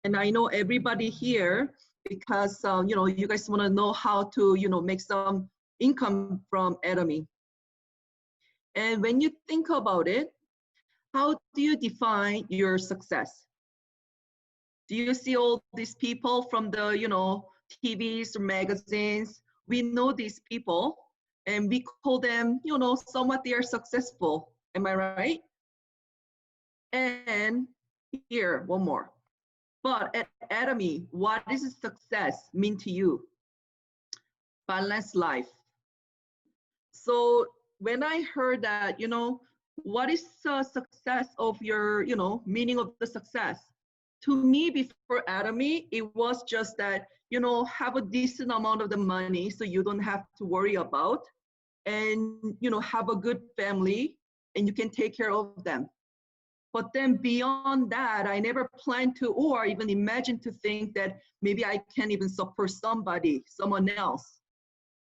And I know everybody here, because you know, you guys want to know how to, you know, make some income from Atomy. And when you think about it, how do you define your success? Do you see all these people from the, you know, TVs or magazines? We know these people and we call them, you know, somewhat they are successful. Am I right? And here, one more. But at Atomy, what does success mean to you? Balanced life. So when I heard that, you know, what is success of your, you know, meaning of the success? To me, before Atomy, it was just that, you know, have a decent amount of the money so you don't have to worry about, and, you know, have a good family and you can take care of them. But then beyond that, I never planned to or even imagined to think that maybe I can even support somebody, someone else.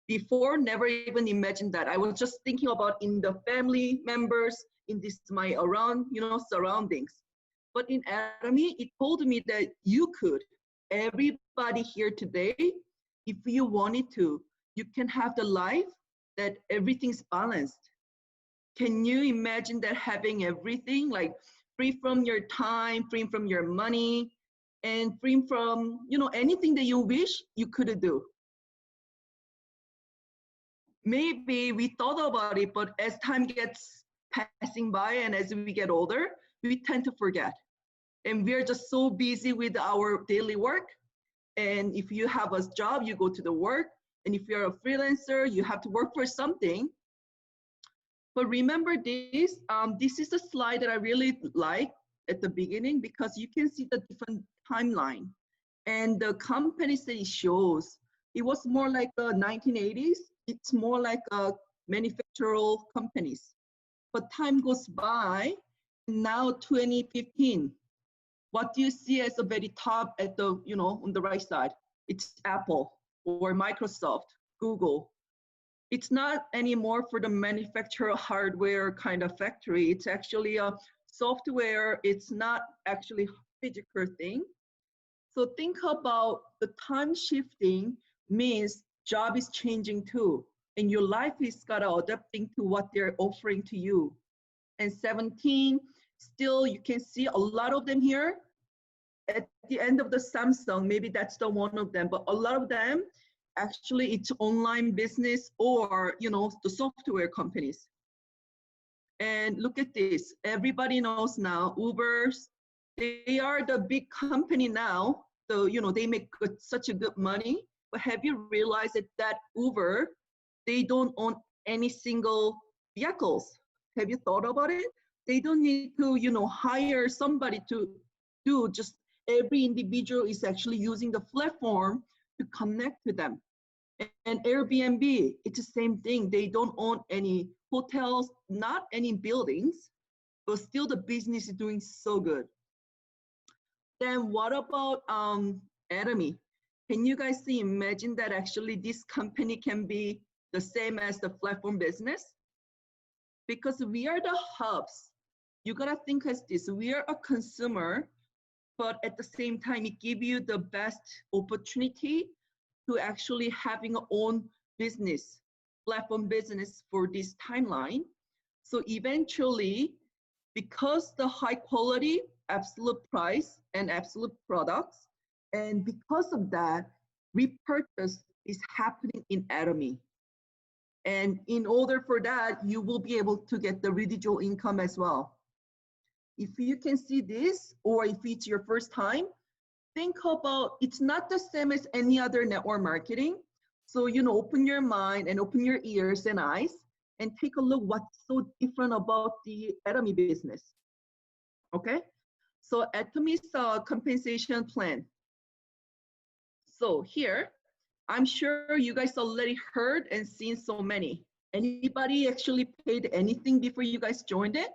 Before, never even imagined that. I was just thinking about in the family members, in this my around, you know, surroundings. But in Atomy, it told me that you could, everybody here today, if you wanted to, you can have the life that everything's balanced. Can you imagine that, having everything, like free from your time, free from your money, and free from, you know, anything that you wish you could do? Maybe we thought about it, but as time gets passing by and as we get older, we tend to forget. And we're just so busy with our daily work. And if you have a job, you go to the work. And if you're a freelancer, you have to work for something. But remember this, this is a slide that I really like at the beginning, because you can see the different timeline. And the companies that it shows, it was more like the 1980s. It's more like manufacturing companies. But time goes by, now 2015. What do you see as the very top at the, you know, on the right side? It's Apple or Microsoft, Google. It's not anymore for the manufacturer hardware kind of factory. It's actually a software. It's not actually a physical thing. So think about the time shifting means job is changing too. And your life is gotta adapting to what they're offering to you. And 17, still you can see a lot of them here. At the end of the Samsung, maybe that's the one of them, but a lot of them, actually it's online business or, you know, the software companies. And look at this, everybody knows now, Ubers, they are the big company now. So, you know, they make such a good money, but have you realized that Uber, they don't own any single vehicles? Have you thought about it? They don't need to, you know, hire somebody to do, just every individual is actually using the platform to connect to them. And Airbnb, it's the same thing. They don't own any hotels, not any buildings, but still the business is doing so good. Then what about Atomy? Can you guys imagine that actually this company can be the same as the platform business? Because we are the hubs. You gotta think as this, we are a consumer, but at the same time, it gives you the best opportunity to actually having our own business, platform business for this timeline. So eventually, because the high quality, absolute price, and absolute products, and because of that, repurchase is happening in Atomy. And in order for that, you will be able to get the residual income as well. If you can see this, or if it's your first time, think about, it's not the same as any other network marketing. So, you know, open your mind and open your ears and eyes and take a look what's so different about the Atomy business. Okay, so Atomy's compensation plan. So here, I'm sure you guys already heard and seen so many. Anybody actually paid anything before you guys joined it?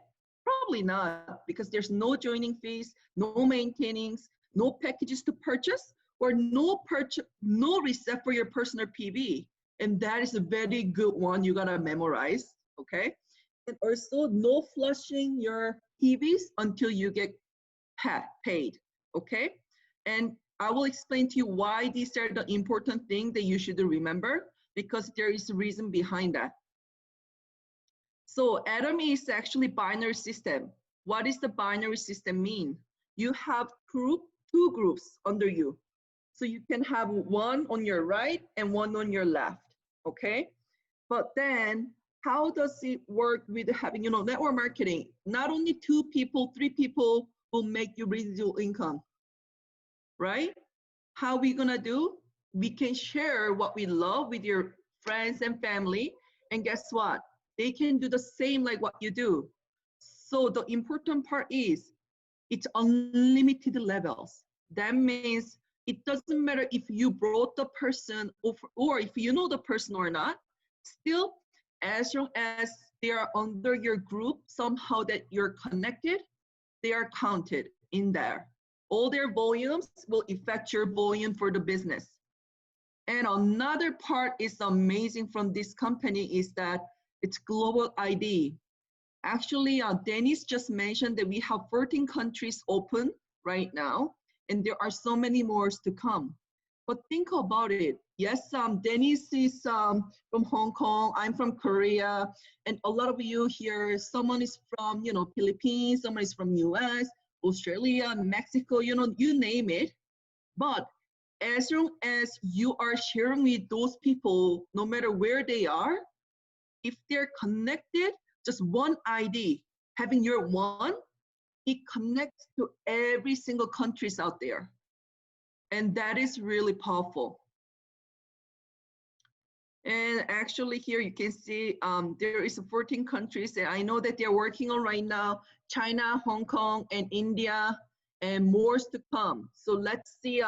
Probably not, because there's no joining fees, no maintenance, no packages to purchase, or no reset for your personal PV. And that is a very good one you gotta memorize, okay? And also no flushing your PVs until you get paid, okay? And I will explain to you why these are the important things that you should remember, because there is a reason behind that. So Atomy is actually binary system. What does the binary system mean? You have two groups under you. So you can have one on your right and one on your left, okay? But then how does it work with having, network marketing? Not only 2 people, 3 people will make you residual income, right? How we gonna do? We can share what we love with your friends and family, and guess what? They can do the same like what you do. So the important part is it's unlimited levels. That means it doesn't matter if you brought the person or if you know the person or not, still, as long as they are under your group, somehow that you're connected, they are counted in there. All their volumes will affect your volume for the business. And another part is amazing from this company is that it's global ID. Actually, Dennis just mentioned that we have 14 countries open right now, and there are so many more to come. But think about it. Yes, Dennis is from Hong Kong. I'm from Korea, and a lot of you here, someone is from, Philippines, someone is from US, Australia, Mexico, you name it. But as long as you are sharing with those people, no matter where they are, if they're connected, just one ID, having your one, it connects to every single countries out there. And that is really powerful. And actually here you can see there is 14 countries that I know that they're working on right now, China, Hong Kong, and India, and more to come. So let's see,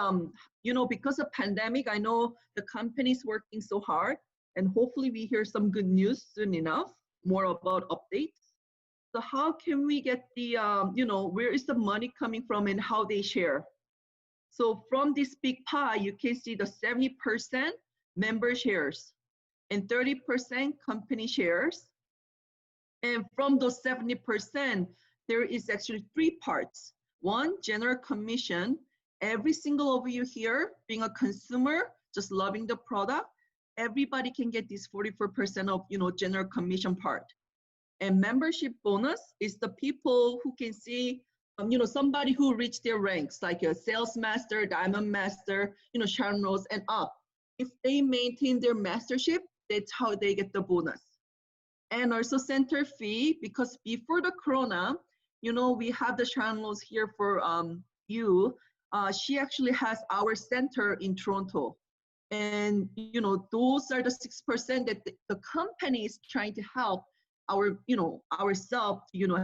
because of pandemic, I know the company's working so hard, and hopefully we hear some good news soon enough, more about updates. So how can we get the, where is the money coming from and how they share? So from this big pie, you can see the 70% member shares and 30% company shares. And from those 70%, there is actually 3 parts. One, general commission. Every single of you here, being a consumer, just loving the product, everybody can get this 44% of, general commission part. And membership bonus is the people who can see, somebody who reached their ranks, like a sales master, diamond master, Sharon and up. If they maintain their mastership, that's how they get the bonus. And also center fee, because before the Corona, we have the Sharon here for you. She actually has our center in Toronto. And, those are the 6% that the company is trying to help ourselves,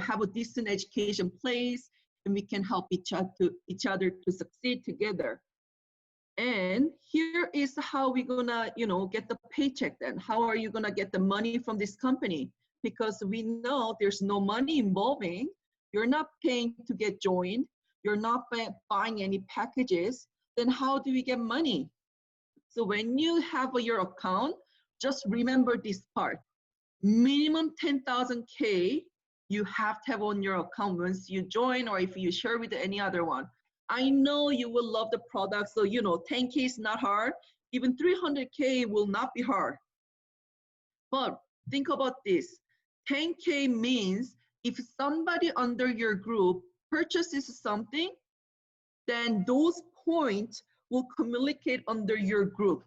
have a decent education place, and we can help each other to succeed together. And here is how we're gonna, get the paycheck then. How are you gonna get the money from this company? Because we know there's no money involving. You're not paying to get joined. You're not buying any packages. Then how do we get money? So when you have your account, just remember this part. Minimum 10,000 K you have to have on your account once you join, or if you share with any other one. I know you will love the product, so 10K is not hard. Even 300K will not be hard. But think about this. 10K means if somebody under your group purchases something, then those points will communicate under your group.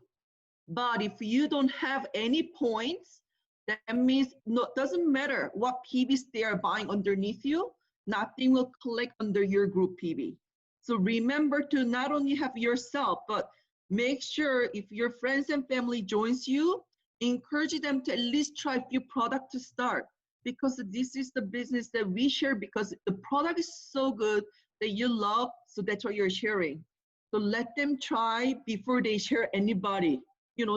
But if you don't have any points, that means doesn't matter what PBs they are buying underneath you, nothing will collect under your group PB. So remember to not only have yourself, but make sure if your friends and family joins you, encourage them to at least try a few products to start, because this is the business that we share, because the product is so good that you love, so that's what you're sharing. So let them try before they share anybody.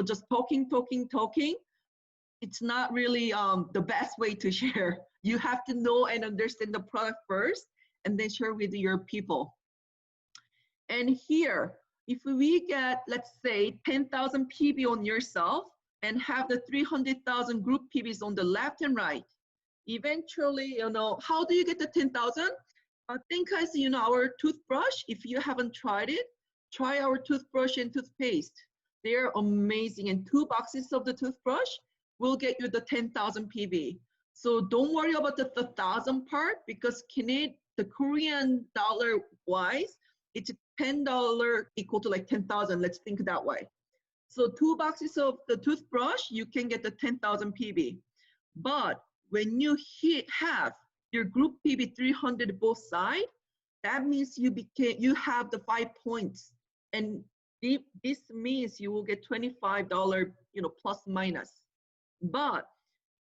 Just talking. It's not really the best way to share. You have to know and understand the product first, and then share with your people. And here, if we get, let's say, 10,000 PB on yourself and have the 300,000 group PBs on the left and right, eventually, how do you get the 10,000? Think as, our toothbrush, if you haven't tried it, try our toothbrush and toothpaste. They're amazing. And 2 boxes of the toothbrush will get you the 10,000 PV. So don't worry about the 1,000 part, because the Korean dollar wise, it's $10 equal to like 10,000. Let's think that way. So 2 boxes of the toothbrush, you can get the 10,000 PV. But when you have your group PV 300 both sides, that means you have the 5 points. And this means you will get $25, plus minus. But,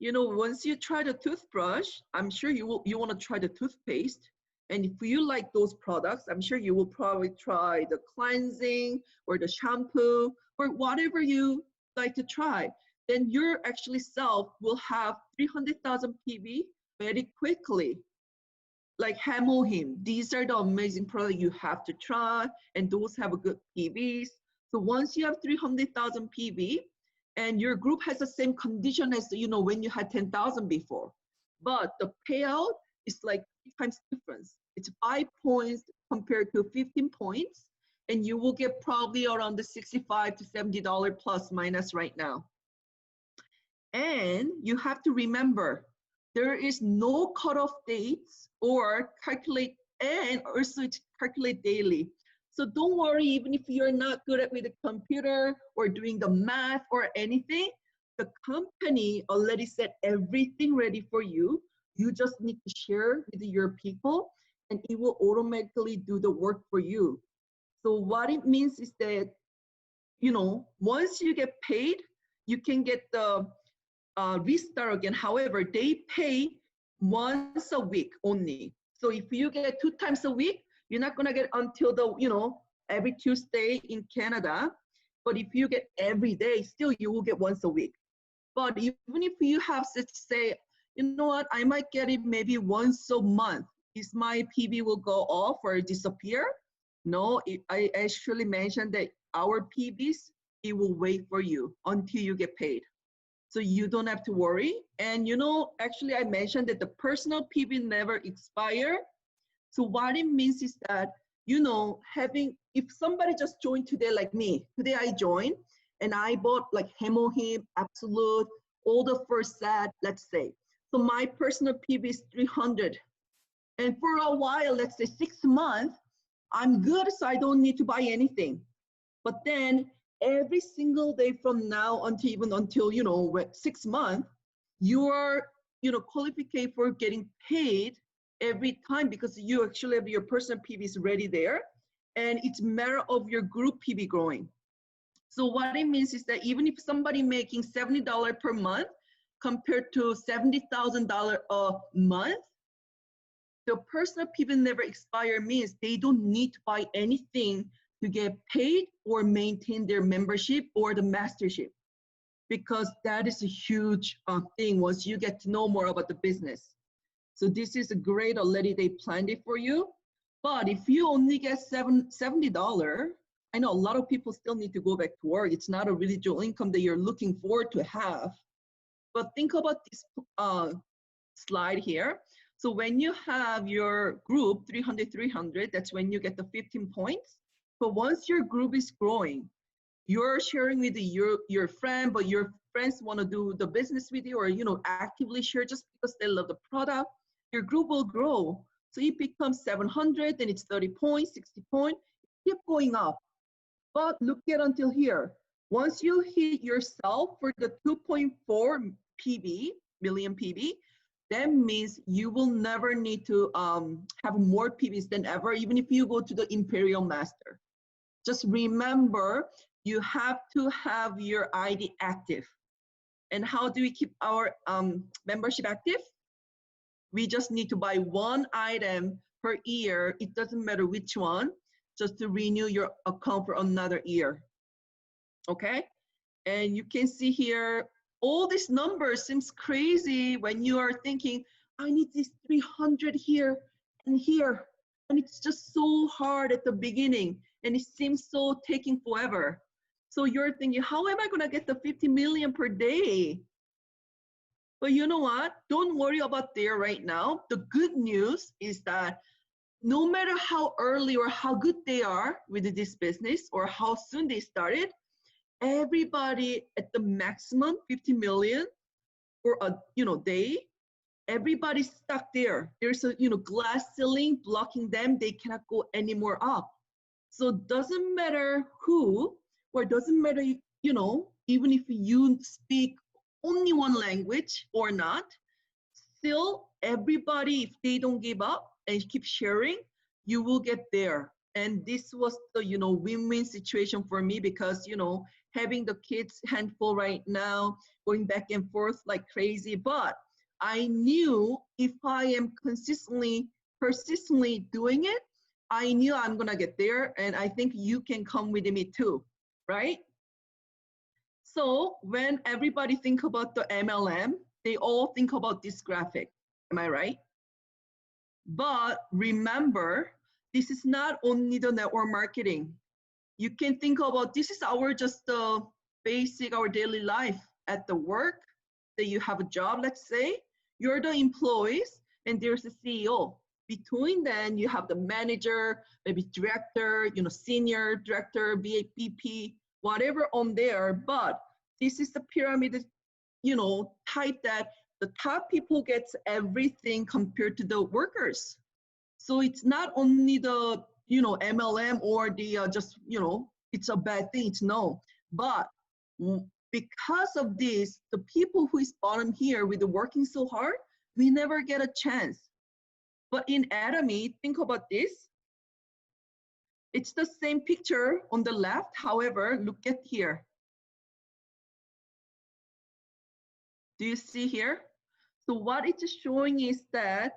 once you try the toothbrush, I'm sure you want to try the toothpaste. And if you like those products, I'm sure you will probably try the cleansing or the shampoo or whatever you like to try. Then your actually self will have 300,000 PV very quickly. Like Hemohim, these are the amazing products you have to try, and those have a good PVs. So once you have 300,000 PV, and your group has the same condition as when you had 10,000 before, but the payout is like 3 times difference. It's 5 points compared to 15 points, and you will get probably around the $65 to $70 plus minus right now. And you have to remember, there is no cutoff dates or calculate, and also it's calculate daily. So don't worry, even if you're not good at with the computer or doing the math or anything, the company already set everything ready for you. You just need to share with your people, and it will automatically do the work for you. So what it means is that, once you get paid, you can get the restart again. However, they pay once a week only. So if you get 2 times a week, you're not gonna get until the, every Tuesday in Canada. But if you get every day, still you will get once a week. But even if you have, let's say, I might get it maybe once a month, is my PV will go off or disappear? No, I actually mentioned that our PVs, it will wait for you until you get paid. So you don't have to worry. And actually I mentioned that the personal PV never expire. So what it means is that, if somebody just joined today like me, today I joined and I bought like Hemohim, Absolute, all the first set, let's say. So my personal PV is 300. And for a while, let's say 6 months, I'm good, so I don't need to buy anything. But then every single day from now until 6 months, you are qualified for getting paid every time, because you actually have your personal PVs ready there, and it's a matter of your group PV growing. So what it means is that even if somebody making $70 per month compared to $70,000 a month, the personal PV never expire means they don't need to buy anything to get paid or maintain their membership or the mastership, because that is a huge thing once you get to know more about the business. So this is a great already, they planned it for you. But if you only get $70, I know a lot of people still need to go back to work. It's not a residual income that you're looking forward to have. But think about this slide here. So when you have your group 300, that's when you get the 15 points. But once your group is growing, you're sharing with your friend, but your friends want to do the business with you, or actively share just because they love the product, your group will grow. So it becomes 700, then it's 30 points, 60 points, keep going up. But look at until here. Once you hit yourself for the 2.4 million PV, that means you will never need to have more PVs than ever, even if you go to the Imperial Master. Just remember, you have to have your ID active. And how do we keep our membership active? We just need to buy 1 item per year. It doesn't matter which one, just to renew your account for another year. Okay? And you can see here, all these numbers seems crazy when you are thinking, I need this 300 here and here. And it's just so hard at the beginning. And it seems so taking forever. So you're thinking, how am I gonna get the 50 million per day? But you know what? Don't worry about there right now. The good news is that no matter how early or how good they are with this business or how soon they started, everybody at the maximum 50 million for a day, everybody's stuck there. There's a glass ceiling blocking them. They cannot go any more up. So doesn't matter who, or doesn't matter even if you speak only one language or not, still everybody, if they don't give up and keep sharing, you will get there. And this was the win-win situation for me, because having the kids handful right now, going back and forth like crazy, but I knew if I am persistently doing it, I knew I'm gonna get there, and I think you can come with me too, right? So when everybody think about the MLM, they all think about this graphic, am I right? But remember, this is not only the network marketing. You can think about this is our just the basic, our daily life at the work, that you have a job, let's say, you're the employees and there's a CEO. Between them, you have the manager, maybe director, senior director, VP, whatever on there. But this is the pyramid, type that the top people gets everything compared to the workers. So it's not only the MLM or the just it's a bad thing. It's no, but because of this, the people who is bottom here with the working so hard, we never get a chance. But in Atomy, think about this. It's the same picture on the left. However, look at here. Do you see here? So what it's showing is that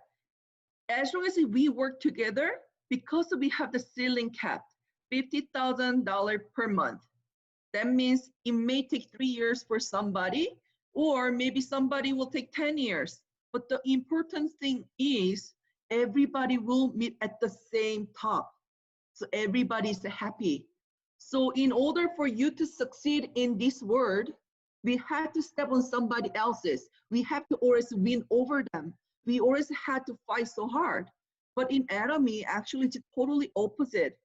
as long as we work together, because we have the ceiling cap, $50,000 per month. That means it may take 3 years for somebody, or maybe somebody will take 10 years. But the important thing is everybody will meet at the same top. So everybody's happy. So in order for you to succeed in this world, we have to step on somebody else's. We have to always win over them. We always had to fight so hard. But in Atomy, actually, it's totally opposite.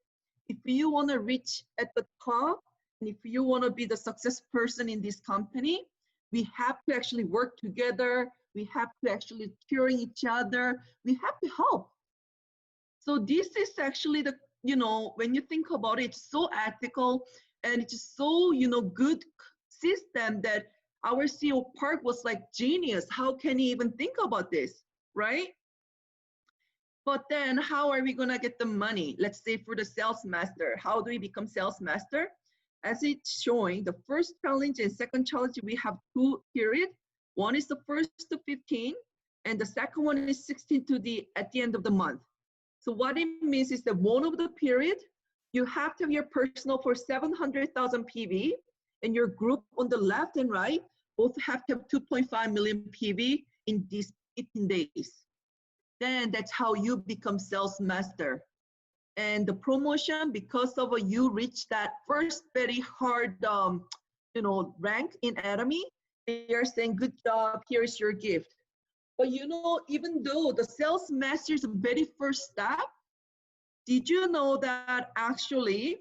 If you want to reach at the top, and if you want to be the success person in this company, we have to actually work together. We have to actually cheering each other. We have to help. So this is actually the, when you think about it, it's so ethical and it's so, good system that our CEO Park was like genius. How can he even think about this, right? But then how are we gonna get the money? Let's say for the sales master, how do we become sales master? As it's showing, the first challenge and second challenge, we have 2 periods. One is the 1st to 15, and the second one is 16 to at the end of the month. So what it means is that one of the period, you have to have your personal for 700,000 PV, and your group on the left and right both have to have 2.5 million PV in these 18 days. Then that's how you become sales master. And the promotion, because of you reach that first very hard, rank in Atomy, they are saying, good job, here's your gift. But even though the sales master is the very first step, did you know that actually,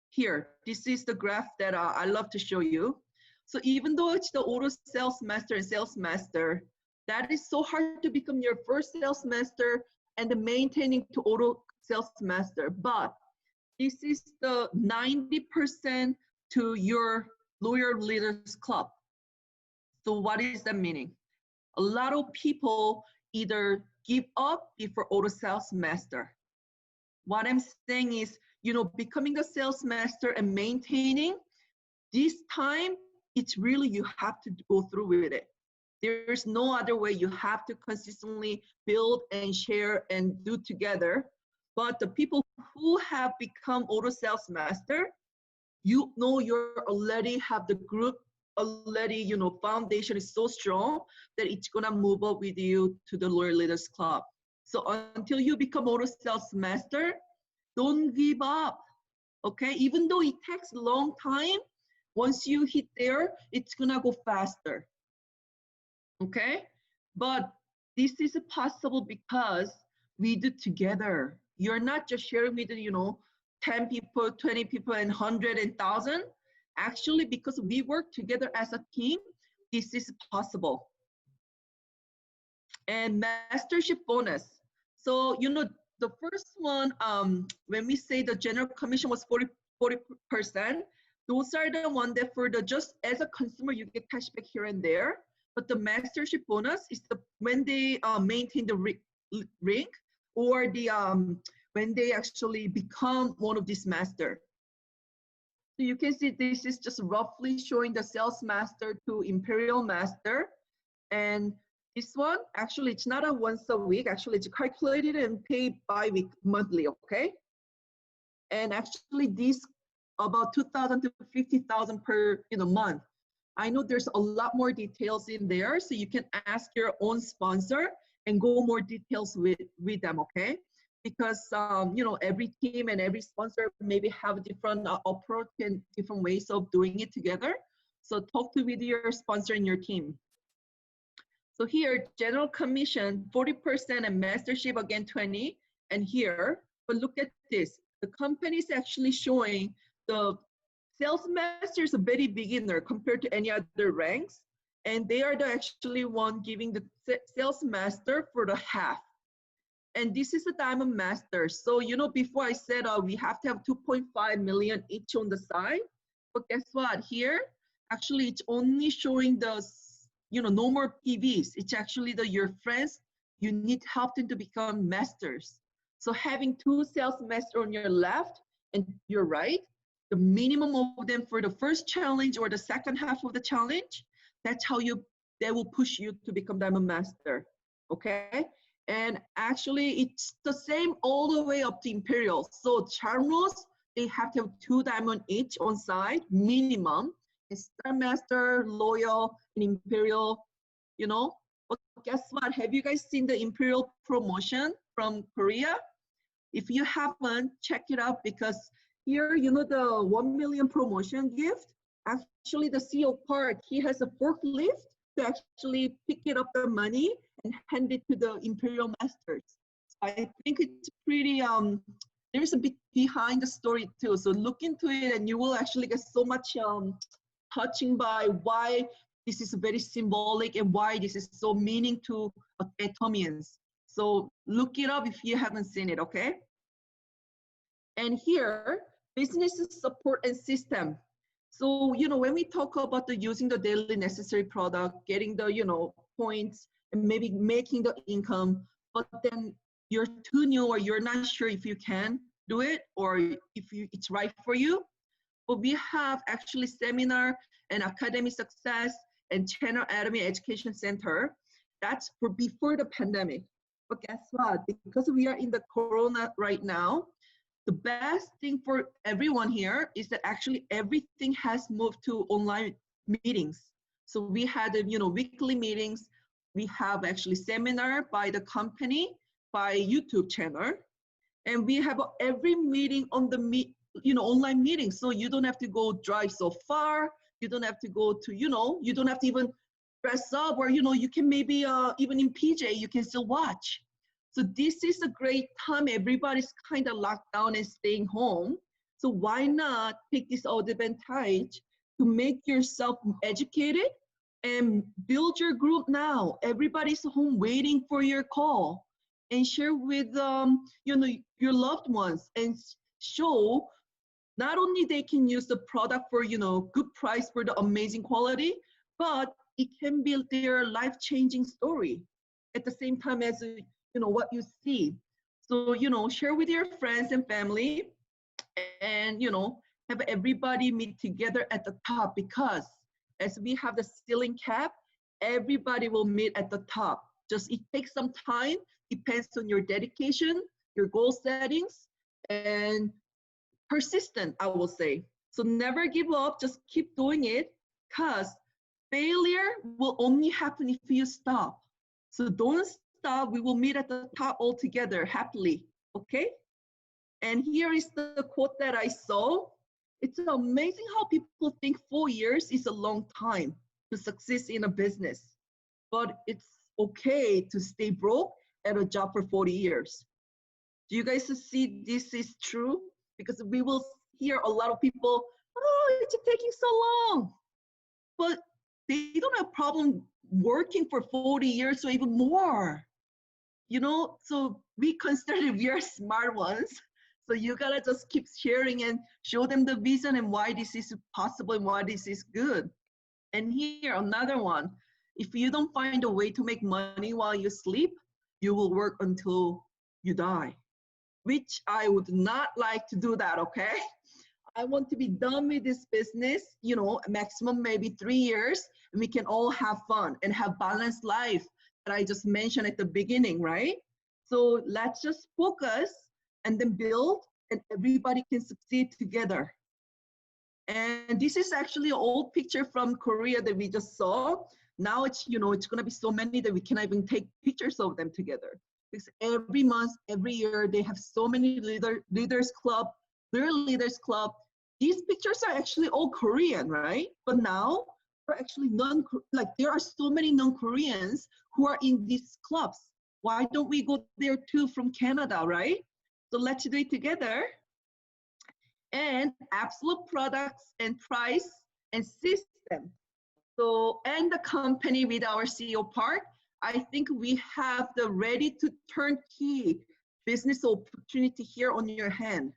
here, this is the graph that I love to show you. So even though it's the auto sales master and sales master, that is so hard to become your first sales master and the maintaining to auto sales master. But this is the 90% to your loyal leaders club. So what is that meaning? A lot of people either give up before auto sales master. What I'm saying is, becoming a sales master and maintaining this time, it's really, you have to go through with it. There's no other way. You have to consistently build and share and do together. But the people who have become auto sales master, you already have the group already, foundation is so strong that it's gonna move up with you to the Loyal Leaders Club. So until you become auto sales master, don't give up, okay? Even though it takes a long time, once you hit there, it's gonna go faster, okay? But this is possible because we do together. You're not just sharing with, 10 people, 20 people, and 100 and 1,000. Actually, because we work together as a team, this is possible. And mastership bonus. So, the first one, when we say the general commission was 40%, those are the one that for the just as a consumer, you get cashback here and there. But the mastership bonus is when they maintain the rank, or when they actually become one of these master. So you can see this is just roughly showing the sales master to imperial master. And this one, actually, it's not a once a week. Actually, it's calculated and paid bi-week, monthly, okay? And actually, these about 2,000 to 50,000 per month. I know there's a lot more details in there, so you can ask your own sponsor and go more details with them, okay? Because every team and every sponsor maybe have different approach and different ways of doing it together. So talk with your sponsor and your team. So here, general commission 40% and mastership again 20, and here, but look at this. The company is actually showing the sales master is a very beginner compared to any other ranks, and they are the actually one giving the sales master for the half. And this is a diamond master. So before I said we have to have 2.5 million each on the side, but guess what? Here, actually, it's only showing the no more PVs. It's actually your friends. You need help them to become masters. So having 2 sales masters on your left and your right, the minimum of them for the first challenge or the second half of the challenge, that's how they will push you to become diamond master, okay? And actually, it's the same all the way up to imperial. So charmros, they have to have 2 diamond each on side, minimum. And star master, loyal, and imperial, But guess what? Have you guys seen the imperial promotion from Korea? If you haven't, check it out, because here, the 1 million promotion gift, actually the CEO Park, he has a forklift to actually pick it up the money and hand it to the imperial masters. I think it's pretty, there's a bit behind the story too. So look into it and you will actually get so much touching by why this is very symbolic and why this is so meaning to Atomians. So look it up if you haven't seen it, okay? And here, business support and system. So, when we talk about using the daily necessary product, getting the, points, and maybe making the income, but then you're too new or you're not sure if you can do it or if it's right for you. But we have actually seminar and academic success and channel Atomy Education Center. That's for before the pandemic. But guess what? Because we are in the corona right now, the best thing for everyone here is that actually everything has moved to online meetings. So we had, weekly meetings. We have actually seminar by the company, by YouTube channel, and we have every meeting on the online meeting. So you don't have to go drive so far. You don't have to go to, you don't have to even dress up, or you can maybe even in PJ you can still watch. So this is a great time. Everybody's kind of locked down and staying home. So why not take this advantage to make yourself educated and build your group now? Everybody's home waiting for your call, and share with your loved ones and show not only they can use the product for good price for the amazing quality, but it can build their life-changing story at the same time as what you see. So share with your friends and family, and have everybody meet together at the top, because as we have the ceiling cap, everybody will meet at the top. Just it takes some time, depends on your dedication, your goal settings, and persistent, I will say. So never give up, just keep doing it, because failure will only happen if you stop. So don't stop, we will meet at the top all together happily, okay? And here is the quote that I saw. It's amazing how people think 4 years is a long time to succeed in a business, but it's okay to stay broke at a job for 40 years. Do you guys see this is true? Because we will hear a lot of people, oh, it's taking so long. But they don't have problem working for 40 years or even more. You know, so we consider we are smart ones. So you gotta just keep sharing and show them the vision and why this is possible and why this is good. And here, another one. If you don't find a way to make money while you sleep, you will work until you die, which I would not like to do that, okay? I want to be done with this business, you know, maximum maybe 3 years, and we can all have fun and have balanced life that I just mentioned at the beginning, right? So let's just focus and then build, and everybody can succeed together. And this is actually an old picture from Korea that we just saw. Now it's, you know, it's gonna be so many that we cannot even take pictures of them together. Because every month, every year, they have so many leaders club, their leaders club. These pictures are actually all Korean, right? But now there are actually there are so many non-Koreans who are in these clubs. Why don't we go there too from Canada, right? So let's do it together. And absolute products and price and system. So, and the company with our CEO part, I think we have the ready to turnkey business opportunity here on your hand.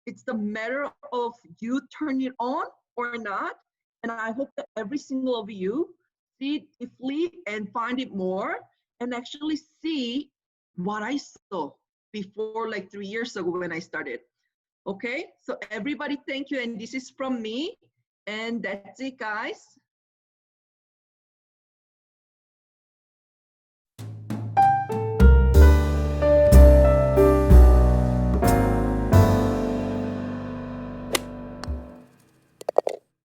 It's the matter of you turn it on or not. And I hope that every single of you see it deeply and find it more and actually see what I saw before like 3 years ago when I started. Okay, so everybody, thank you. And this is from me. And that's it, guys.